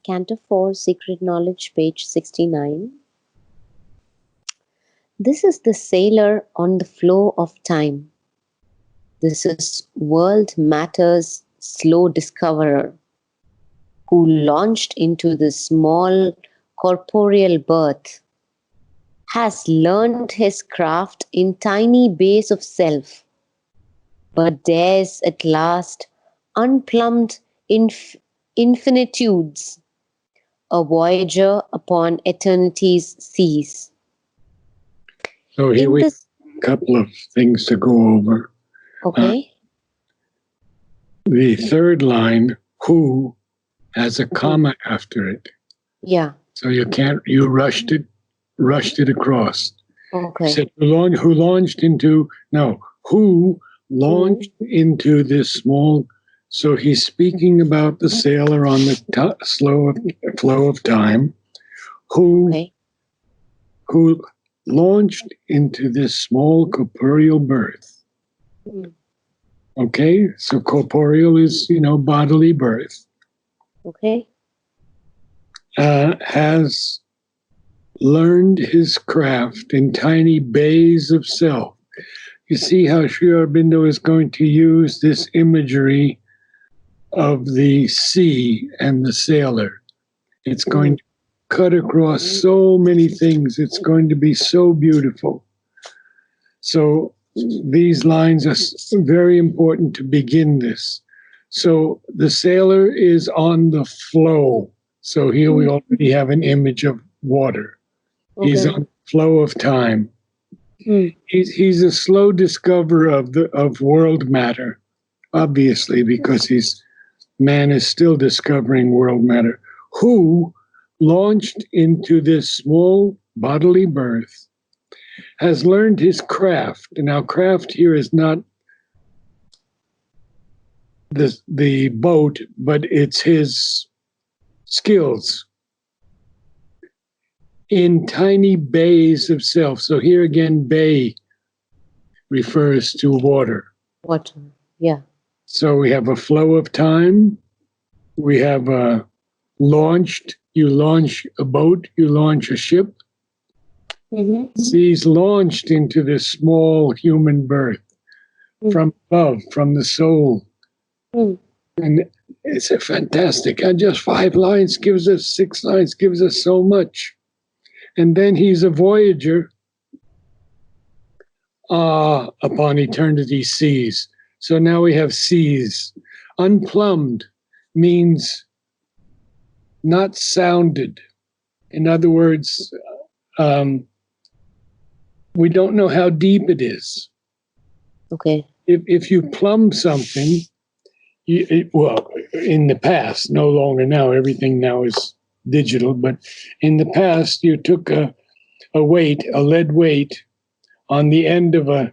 Canto 4, Secret Knowledge, page 69. This is the sailor on the flow of time. This is world matter's slow discoverer who launched into the small corporeal birth, has learned his craft in tiny base of self, but dares at last unplumbed infinitudes, a voyager upon eternity's seas. So here we have a couple of things to go over. Okay. The third line, who, has a comma after it. Yeah. So you rushed it across. Okay. You said who launched into this small. So he's speaking about the sailor on the flow of time, who launched into this small corporeal birth. Okay, so corporeal is bodily birth. Okay. Has learned his craft in tiny bays of self. You see how Sri Aurobindo is going to use this imagery of the sea and the sailor. It's going to cut across so many things. It's going to be so beautiful. So these lines are very important to begin this. So the sailor is on the flow. So here we already have an image of water. Okay. He's on the flow of time. He's a slow discoverer of world matter, obviously, because man is still discovering world matter. Who launched into this small bodily birth, has learned his craft. Now, craft here is not the boat, but it's his skills in tiny bays of self. So here again, bay refers to water. Water, yeah. So we have a flow of time. We have launched. You launch a boat, you launch a ship. He's launched into this small human birth from above, from the soul. And it's a fantastic. And just 5 lines gives us, 6 lines gives us so much. And then he's a voyager upon eternity's seas. So now we have seas. Unplumbed means not sounded. In other words, we don't know how deep it is. Okay. If you plumb something, in the past, no longer now, everything now is digital, but in the past, you took a lead weight on the end of a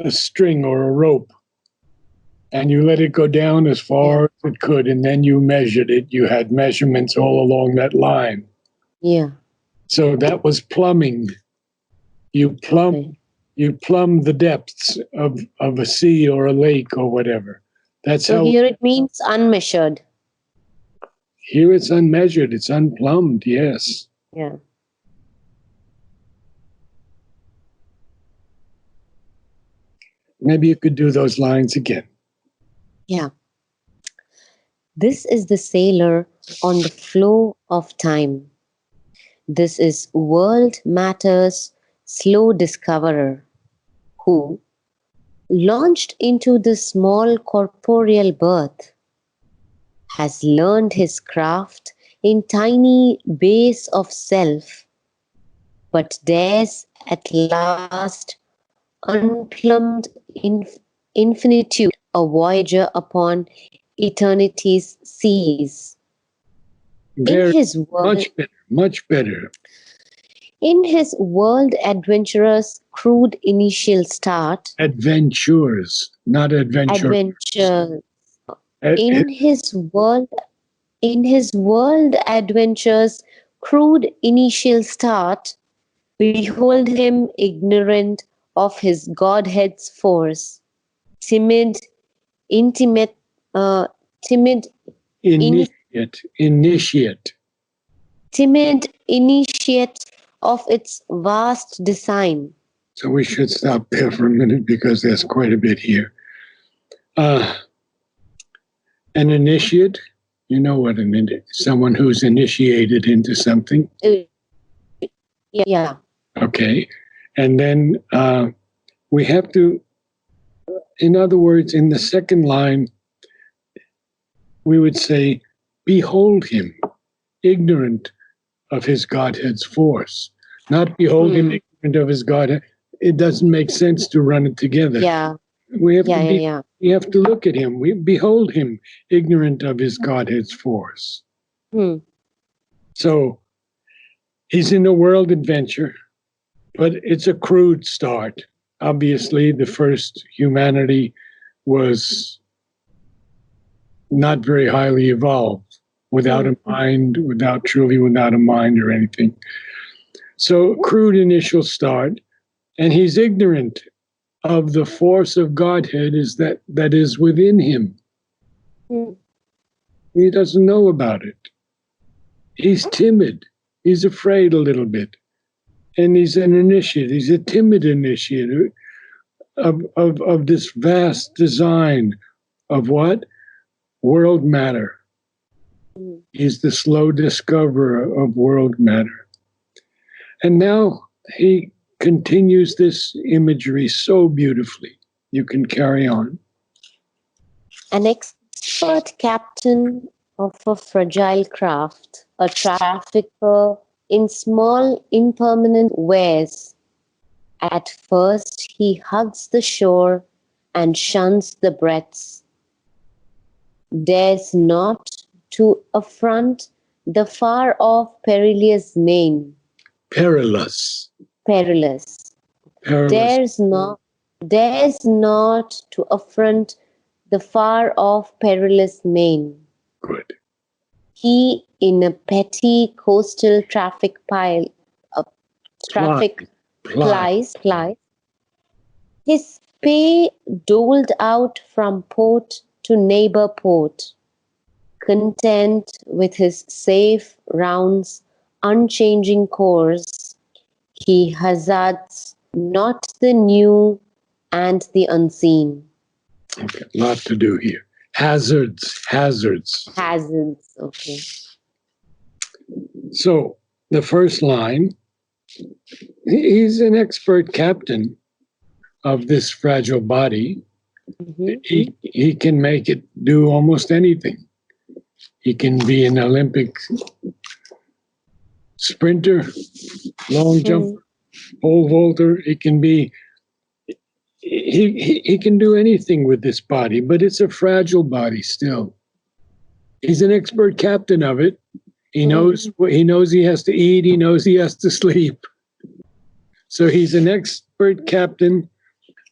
string or a rope, and you let it go down as far as it could, and then you measured it. You had measurements all along that line. Yeah. So that was plumbing. You plumb the depths of a sea or a lake or whatever. That's so how. Here it means unmeasured. Here it's unmeasured. It's unplumbed. Yes. Yeah. Maybe you could do those lines again. Yeah. This is the sailor on the flow of time. This is world matter's slow discoverer who launched into the small corporeal birth, has learned his craft in tiny base of self, but dares at last unplumbed infinitude, a voyager upon eternity's seas. Much better. In his world adventurous crude initial start. Adventures, not adventure. Adventures. In his world adventures crude initial start, behold him ignorant of his Godhead's force, timid Initiate. timid initiate of its vast design. So we should stop there for a minute because there's quite a bit here. An initiate, you know what someone who's initiated into something. Yeah. Okay. And then we have to, in other words, in the second line, we would say, behold him, ignorant of his Godhead's force. Not behold him, ignorant of his Godhead. It doesn't make sense to run it together. Yeah. We have we have to look at him. We behold him, ignorant of his Godhead's force. So he's in a world adventure, but it's a crude start. Obviously, the first humanity was not very highly evolved, without a mind, without a mind or anything. So crude initial start, and he's ignorant of the force of Godhead that is within him. He doesn't know about it. He's timid. He's afraid a little bit. And he's an initiate. He's a timid initiate of this vast design of what? World matter. He's the slow discoverer of world matter. And now he continues this imagery so beautifully. You can carry on. An expert captain of a fragile craft, a trafficker in small impermanent wares. At first he hugs the shore and shuns the breadths, dares not to affront the far off perilous main. Perilous. Dares not to affront the far off perilous main. Good. He in a petty coastal plies, his pay doled out from port to neighbor port, content with his safe round's unchanging course, he hazards not the new and the unseen. Okay, a lot to do here. Hazards. Okay. So the first line, he's an expert captain of this fragile body. He can make it do almost anything. He can be an Olympic sprinter, long jumper, pole vaulter. He can be. He can do anything with this body, but it's a fragile body still. He's an expert captain of it. He knows he has to eat. He knows he has to sleep. So he's an expert captain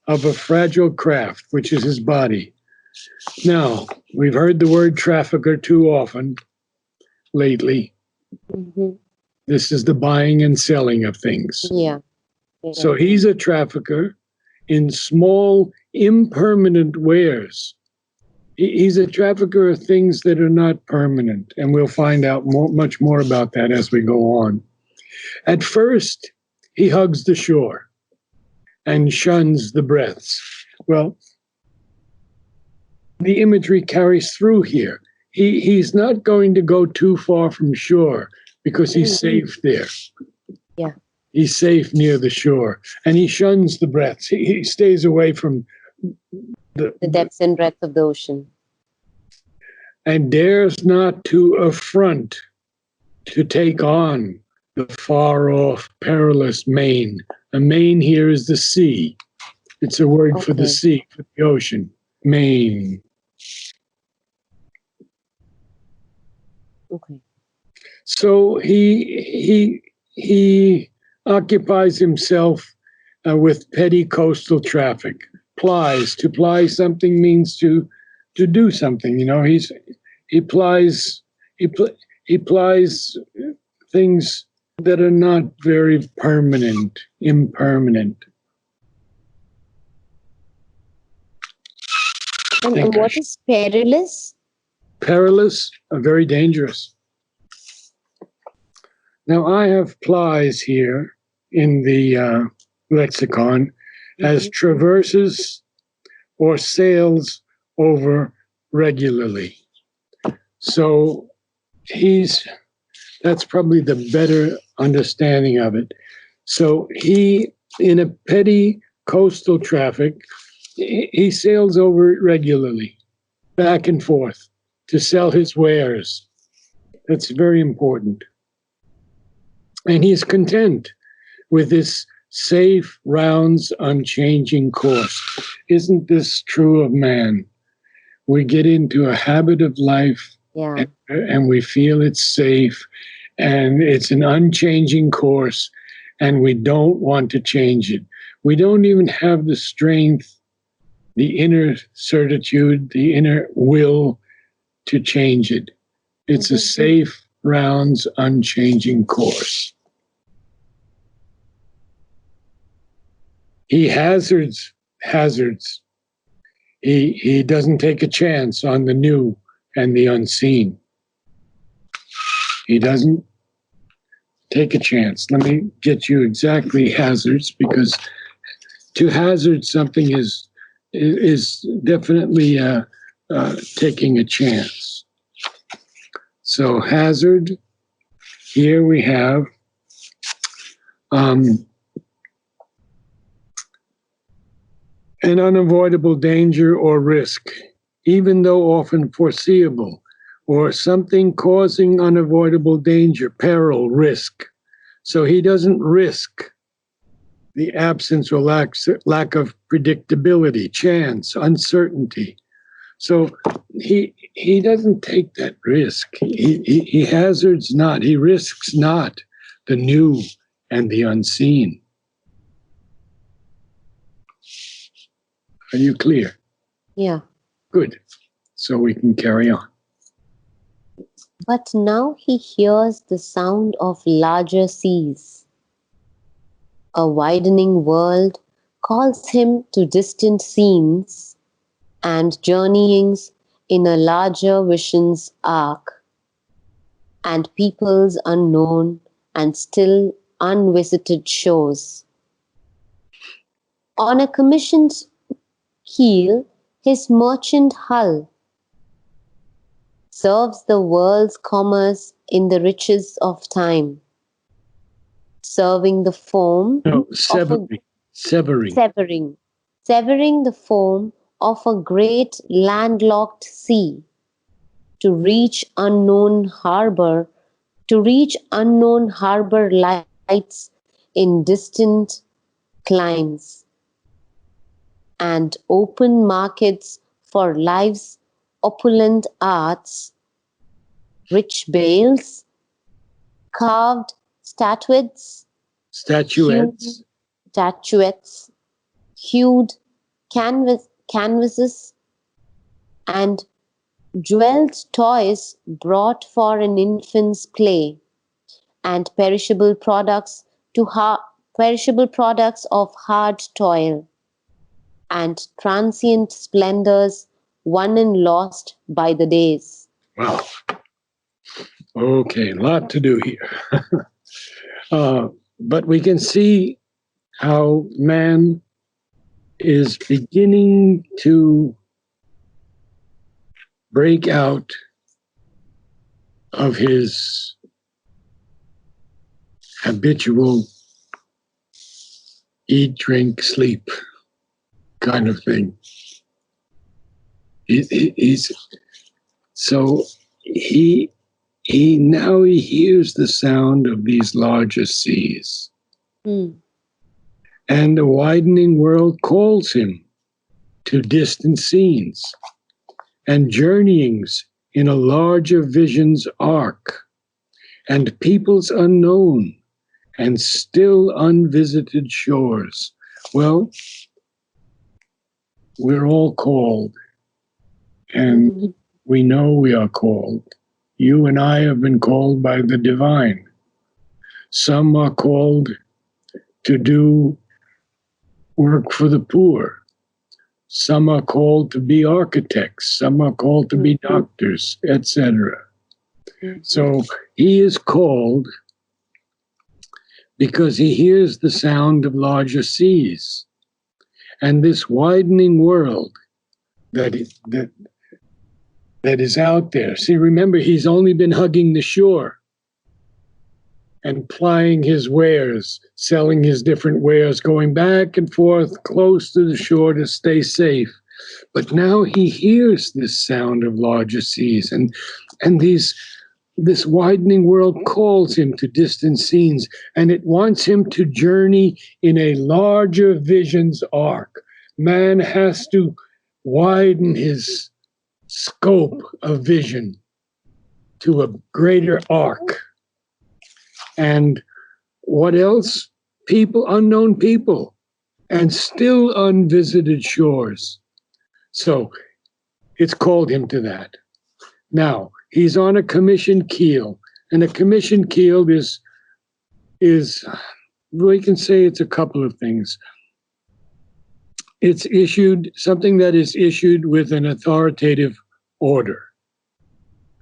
of a fragile craft, which is his body. Now, we've heard the word trafficker too often lately. This is the buying and selling of things. Yeah. So he's a trafficker in small, impermanent wares. He's a trafficker of things that are not permanent, and we'll find out much more about that as we go on. At first, he hugs the shore and shuns the breaths. Well, the imagery carries through here. He's not going to go too far from shore because he's safe there. Yeah. He's safe near the shore, and he shuns the breaths. He stays away from the depths and breadth of the ocean. And dares not to affront, to take on the far-off perilous main. A main here is the sea. It's a word for the sea, for the ocean. Main. Okay. So he occupies himself with petty coastal traffic. Plies. To ply something means to do something. You know, he plies things that are not very permanent, impermanent. And what is perilous? perilous, very dangerous. Now, I have plies here in the lexicon as traverses or sails over regularly. So that's probably the better understanding of it. So he, in a petty coastal traffic, he sails over it regularly, back and forth, to sell his wares. That's very important. And he's content with this safe, rounds, unchanging course. Isn't this true of man? We get into a habit of life, Yeah. and we feel it's safe and it's an unchanging course, and we don't want to change it. We don't even have the strength, the inner certitude, the inner will to change it. It's a safe, rounds, unchanging course. He hazards. He doesn't take a chance on the new and the unseen. He doesn't take a chance. Let me get you exactly hazards, because to hazard something is definitely taking a chance. So hazard, here we have an unavoidable danger or risk, even though often foreseeable, or something causing unavoidable danger, peril, risk. So he doesn't risk the absence or lack of predictability, chance, uncertainty. So he doesn't take that risk. He hazards not. He risks not the new and the unseen. Are you clear? Yeah. Good. So we can carry on. But now he hears the sound of larger seas. A widening world calls him to distant scenes and journeyings in a larger vision's arc, and peoples unknown and still unvisited shores. On a commissioned keel, his merchant hull serves the world's commerce in the riches of time, serving the foam No, of severing. severing the foam of a great landlocked sea to reach unknown harbor lights in distant climes, and open markets for life's opulent arts, rich bales, carved statuettes, Statuettes. hued canvases, and jeweled toys brought for an infant's play, and perishable products of hard toil, and transient splendors won and lost by the days. Wow. Okay, a lot to do here. But we can see how man is beginning to break out of his habitual eat, drink, sleep kind of thing. So he now hears the sound of these larger seas. And the widening world calls him to distant scenes and journeyings in a larger vision's arc, and peoples unknown and still unvisited shores. Well, we're all called, and we know we are called. You and I have been called by the divine. Some are called to do work for the poor. Some are called to be architects. Some are called to be doctors, etc. So he is called because he hears the sound of larger seas. And this widening world that is out there. See, remember, he's only been hugging the shore and plying his wares, selling his different wares, going back and forth close to the shore to stay safe. But now he hears this sound of larger seas, and this widening world calls him to distant scenes, and it wants him to journey in a larger vision's arc. Man has to widen his scope of vision to a greater arc. And what else? People, unknown people, and still unvisited shores. So it's called him to that. Now, he's on a commission keel, and a commission keel is we can say it's a couple of things. It's issued, something that is issued with an authoritative order,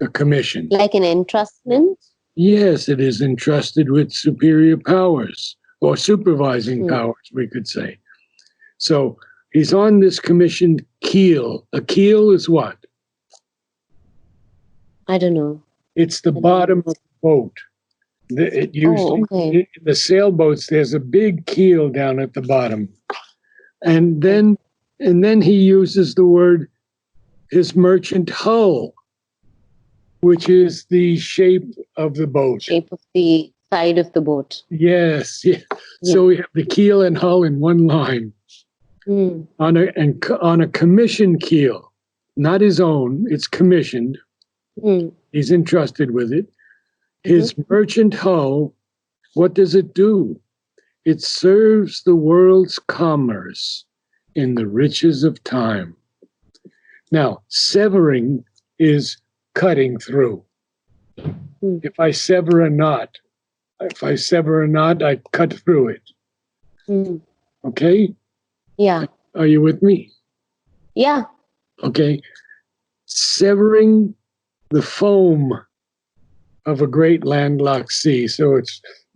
a commission. Like an entrustment? Yes, it is entrusted with superior powers, or supervising powers, we could say. So he's on this commissioned keel. A keel is what? I don't know. It's the bottom of the boat. It usually, in the sailboats, there's a big keel down at the bottom. And then he uses the word, his merchant hull, which is the shape of the boat. Shape of the side of the boat. Yes. Yeah. So we have the keel and hull in one line. On a commissioned keel, not his own, it's commissioned. He's entrusted with it. His merchant hull, what does it do? It serves the world's commerce in the riches of time. Now, severing is cutting through. If I sever a knot, I cut through it. Okay? Yeah. Are you with me? Yeah. Okay. Severing the foam of a great landlocked sea. So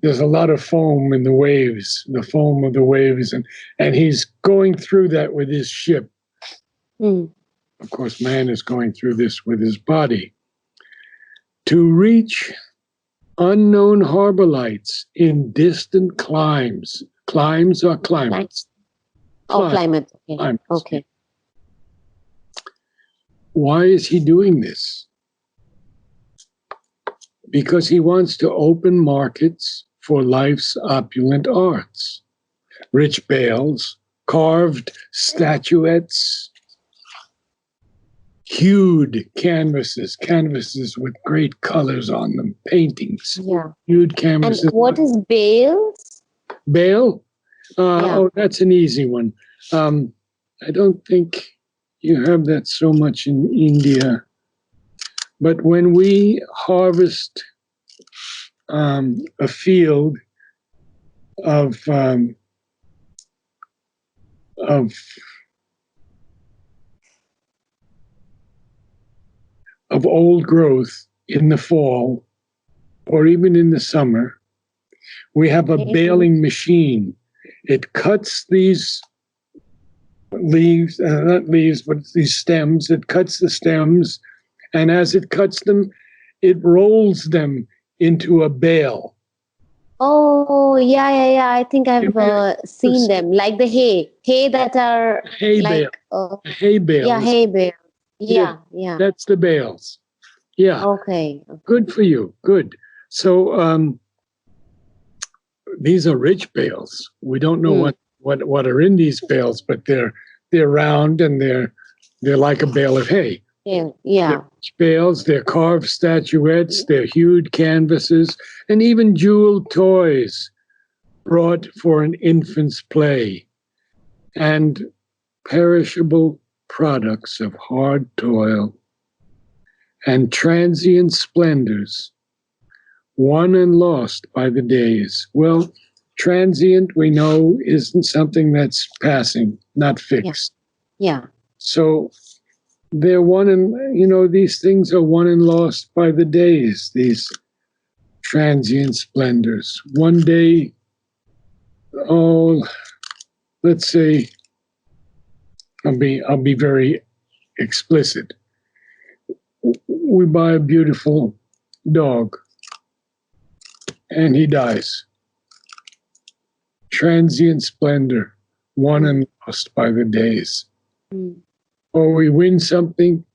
there's a lot of foam in the waves, the foam of the waves, and he's going through that with his ship. Of course, man is going through this with his body. To reach unknown harbor lights in distant climes. Climes or climates? Climate. Okay. Climates. Okay. Why is he doing this? Because he wants to open markets for life's opulent arts. Rich bales, carved statuettes, hued canvases with great colors on them, paintings. Yeah. Hued canvases. And what is bales? Bale? Oh, that's an easy one. I don't think you have that so much in India. But when we harvest a field of old growth in the fall or even in the summer, we have a baling machine. It cuts these leaves, not leaves, but these stems. It cuts the stems, and as it cuts them, it rolls them into a bale. Oh, yeah. I think I've seen them, like the hay that are hay like bale. Hay bales. Yeah, hay bales. Yeah. That's the bales. Yeah. Okay. Good for you. Good. So these are rich bales. We don't know what are in these bales, but they're round and they're like a bale of hay. Yeah. They're rich bales, they're carved statuettes, they're hued canvases, and even jeweled toys brought for an infant's play, and perishable products of hard toil and transient splendors, won and lost by the days. Well, transient, we know, isn't something that's passing, not fixed. Yeah. So they're won and, you know, these things are won and lost by the days, these transient splendors. One day, oh, let's say, I'll be very explicit. We buy a beautiful dog and he dies. Transient splendor, won and lost by the days. Mm. Or we win something,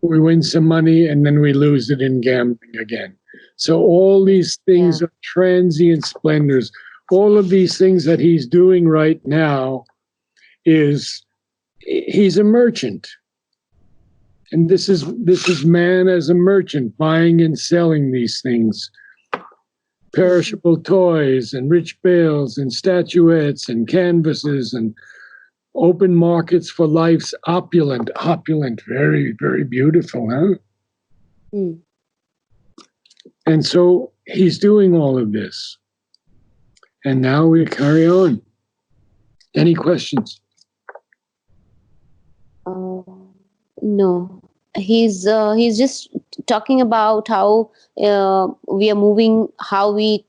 we win some money, and then we lose it in gambling again. So all these things Yeah. are transient splendors. All of these things that he's doing right now is he's a merchant. And this is man as a merchant, buying and selling these things. Perishable toys and rich bales and statuettes and canvases and open markets for life's opulent, very, very beautiful, huh? Mm. And so he's doing all of this. And now we carry on. Any questions? No, he's just talking about how we are moving, how we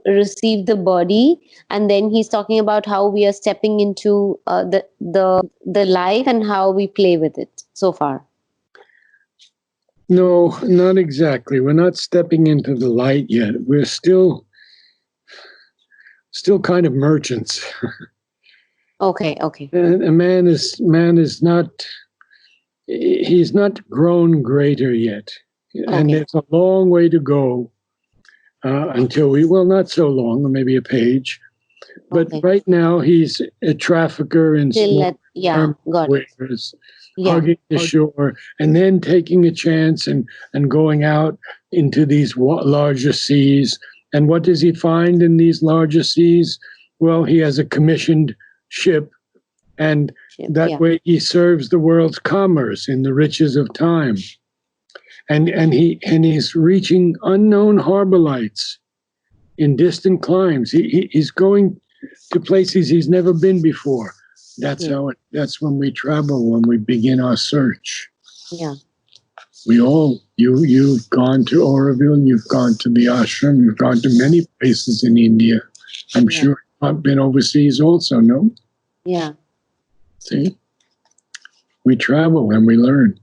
receive the body, and then he's talking about how we are stepping into the life and how we play with it so far. No, not exactly. We're not stepping into the light yet. We're still kind of merchants. Okay. And a man is not. He's not grown greater yet, and Okay. there's a long way to go until not so long, maybe a page. But Okay. right now, he's a trafficker in Till small got it. wares, Yeah. hugging the shore, and then taking a chance and going out into these larger seas. And what does he find in these larger seas? Well, he has a commissioned ship, and that way he serves the world's commerce in the riches of time. And he's reaching unknown harbor lights in distant climes. He's going to places he's never been before. That's that's when we travel, when we begin our search. Yeah. You've gone to Oroville, you've gone to the ashram, you've gone to many places in India. I'm sure you've been overseas also, no? Yeah. See? We travel and we learn.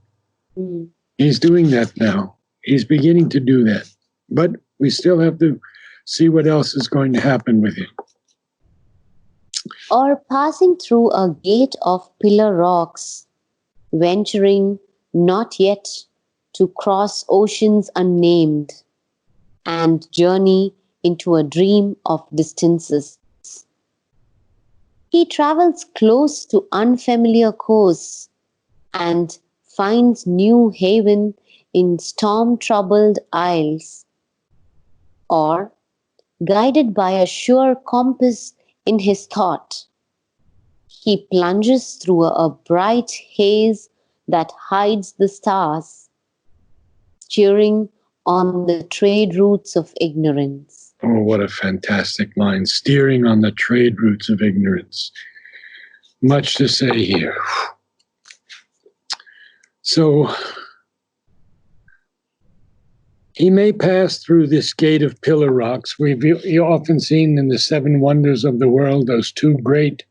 Mm. He's doing that now. He's beginning to do that. But we still have to see what else is going to happen with him. Or passing through a gate of pillar rocks, venturing not yet to cross oceans unnamed, and journey into a dream of distances. He travels close to unfamiliar coasts and finds new haven in storm-troubled isles, or, guided by a sure compass in his thought, he plunges through a bright haze that hides the stars, steering on the trade routes of ignorance. Oh, what a fantastic line. Steering on the trade routes of ignorance. Much to say here. So, he may pass through this gate of pillar rocks. We've often seen in the seven wonders of the world those two great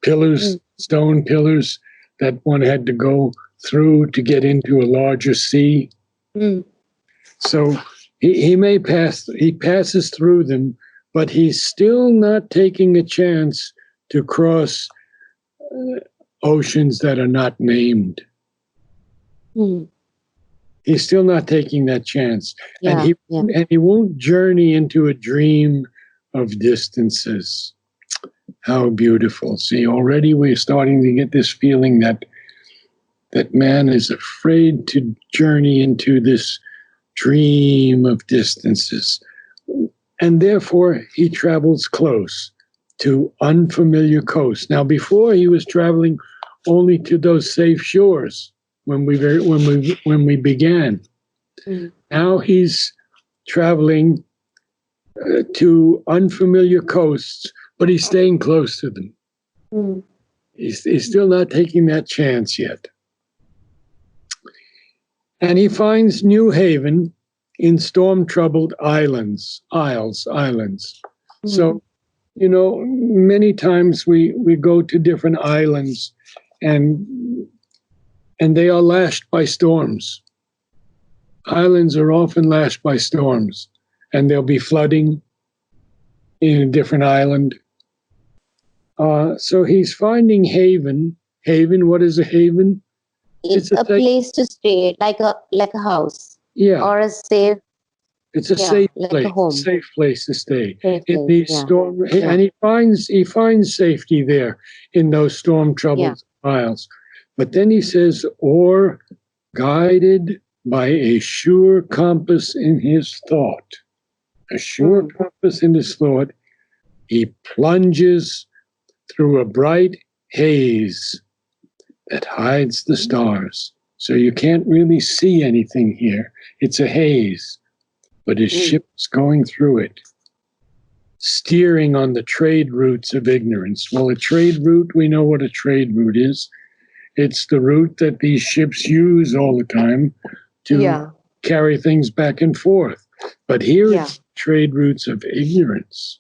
pillars, stone pillars, that one had to go through to get into a larger sea. Mm. So he passes through them, but he's still not taking a chance to cross oceans that are not named. Mm. He's still not taking that chance. Yeah, and he won't journey into a dream of distances. How beautiful. See, already we're starting to get this feeling that man is afraid to journey into this dream of distances. And therefore, he travels close to unfamiliar coasts. Now, before he was traveling only to those safe shores when we began. Mm. Now he's traveling to unfamiliar coasts, but he's staying close to them. Mm. He's still not taking that chance yet. And he finds New Haven in storm-troubled islands. So, many times we go to different islands and they are lashed by storms. Islands are often lashed by storms, and there'll be flooding in a different island. So he's finding haven. Haven, what is a haven? It's a place to stay, like a house. Yeah. Or a safe. It's a safe like place. A home. Safe place to stay. Safe In place, these storm, and he finds safety there in those storm troubled isles. But then he says, or guided by a sure compass in his thought. A sure compass in his thought, he plunges through a bright haze that hides the stars. So you can't really see anything here. It's a haze, but his ship's going through it, steering on the trade routes of ignorance. Well, a trade route, we know what a trade route is. It's the route that these ships use all the time to carry things back and forth. But here it's trade routes of ignorance.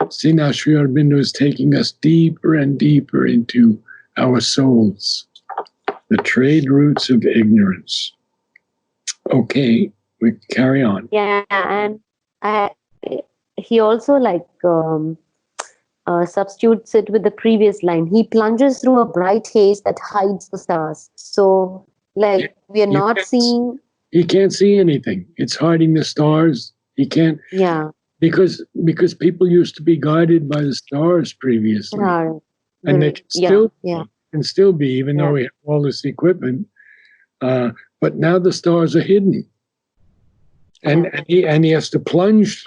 See, now Sri Aurobindo is taking us deeper and deeper into our souls. The trade routes of ignorance. Okay, we carry on. Yeah, and he also substitutes it with the previous line. He plunges through a bright haze that hides the stars. So, we are not seeing. He can't see anything. It's hiding the stars. He can't. Yeah. Because people used to be guided by the stars previously, and they can still be, even though we have all this equipment. But now the stars are hidden, and he has to plunge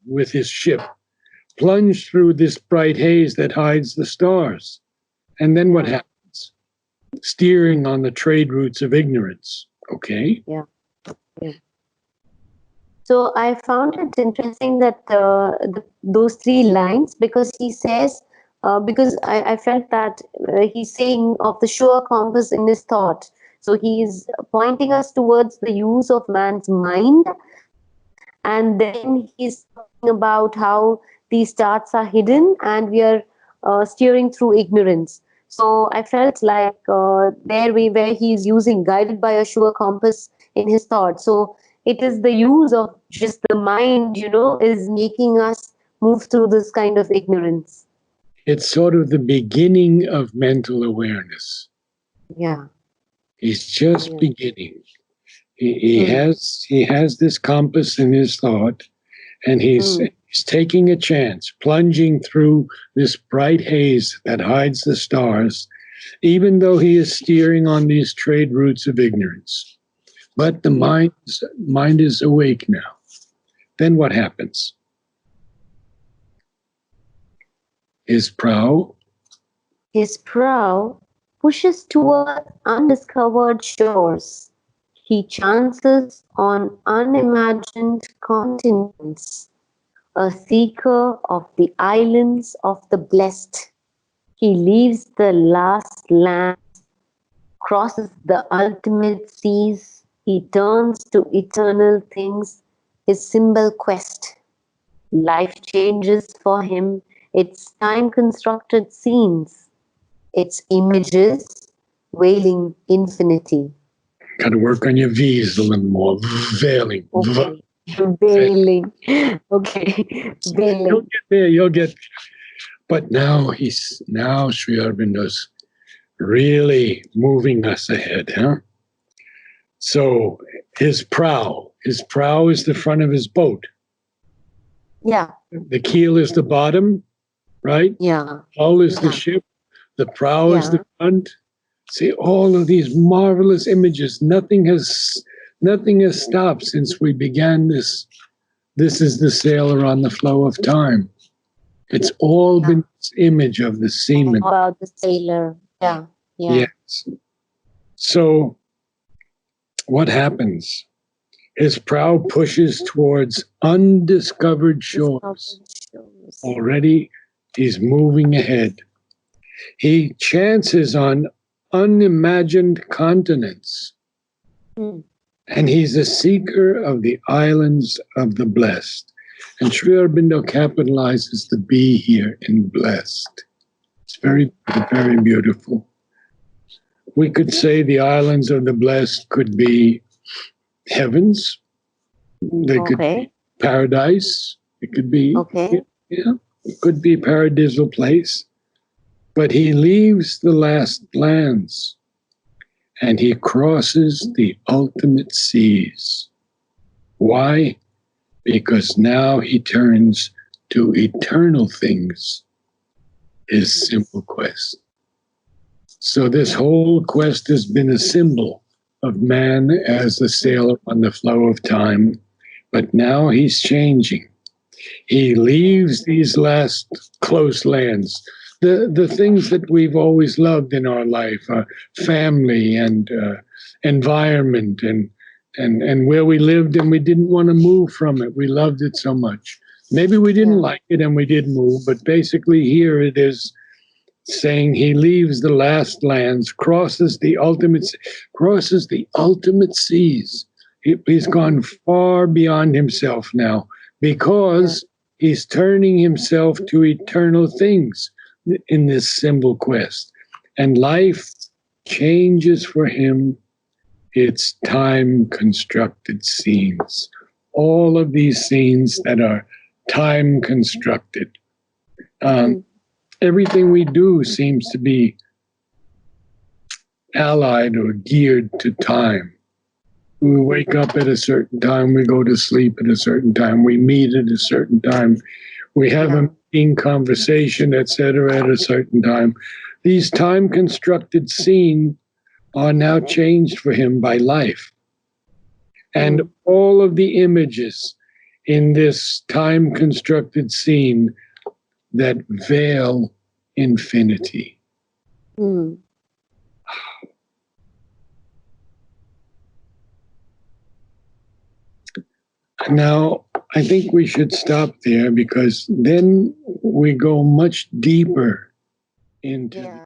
with his ship, plunge through this bright haze that hides the stars, and then what happens? Steering on the trade routes of ignorance. Okay. Yeah. So I found it interesting that those three lines, because he says, because I felt that he's saying of the sure compass in his thought. So he's pointing us towards the use of man's mind. And then he's talking about how these stars are hidden and we are steering through ignorance. So I felt like where he's using guided by a sure compass in his thought. So it is the use of just the mind, is making us move through this kind of ignorance. It's sort of the beginning of mental awareness. Yeah. He's just beginning. He has this compass in his thought, and he's taking a chance, plunging through this bright haze that hides the stars, even though he is steering on these trade routes of ignorance. But the mind is awake now. Then what happens? His prow pushes toward undiscovered shores. He chances on unimagined continents, a seeker of the islands of the blessed. He leaves the last land, crosses the ultimate seas. He turns to eternal things, his symbol quest. Life changes for him, its time-constructed scenes, its images veiling infinity. Got to work on your V's a little more. Veiling. Okay. Veiling. Okay. Veiling. You'll get there. But now Sri Aurobindo's really moving us ahead, huh? So his prow is the front of his boat. Yeah. The keel is the bottom, right? Yeah. Hull is the ship. The prow is the front. See, all of these marvelous images. Nothing has stopped since we began this. This is the sailor on the flow of time. It's all been this image of the seaman. About the sailor. Yeah. Yes. So what happens? His prow pushes towards undiscovered shores, already He's moving ahead. He chances on unimagined continents. Mm. And he's a seeker of the islands of the blessed. And Sri Aurobindo capitalizes the B here in blessed. It's very, very beautiful. We could say the islands of the blessed could be heavens. They could be paradise. It could be, it could be a paradisal place. But he leaves the last lands and he crosses the ultimate seas. Why? Because now he turns to eternal things, his simple quest. So this whole quest has been a symbol of man as a sailor on the flow of time, but now he's changing. He leaves these last close lands, the things that we've always loved in our life, family and environment and where we lived, and we didn't want to move from it. We loved it so much. Maybe we didn't like it and we did move, but basically here it is saying he leaves the last lands, crosses the ultimate seas. He's gone far beyond himself now because he's turning himself to eternal things in this symbol quest. And life changes for him. It's time constructed scenes. All of these scenes that are time constructed. Everything we do seems to be allied or geared to time. We wake up at a certain time, we go to sleep at a certain time, we meet at a certain time, we have a meeting, conversation, etc. at a certain time. These time constructed scenes are now changed for him by life. And all of the images in this time constructed scene that veil infinity. Now, I think we should stop there because then we go much deeper into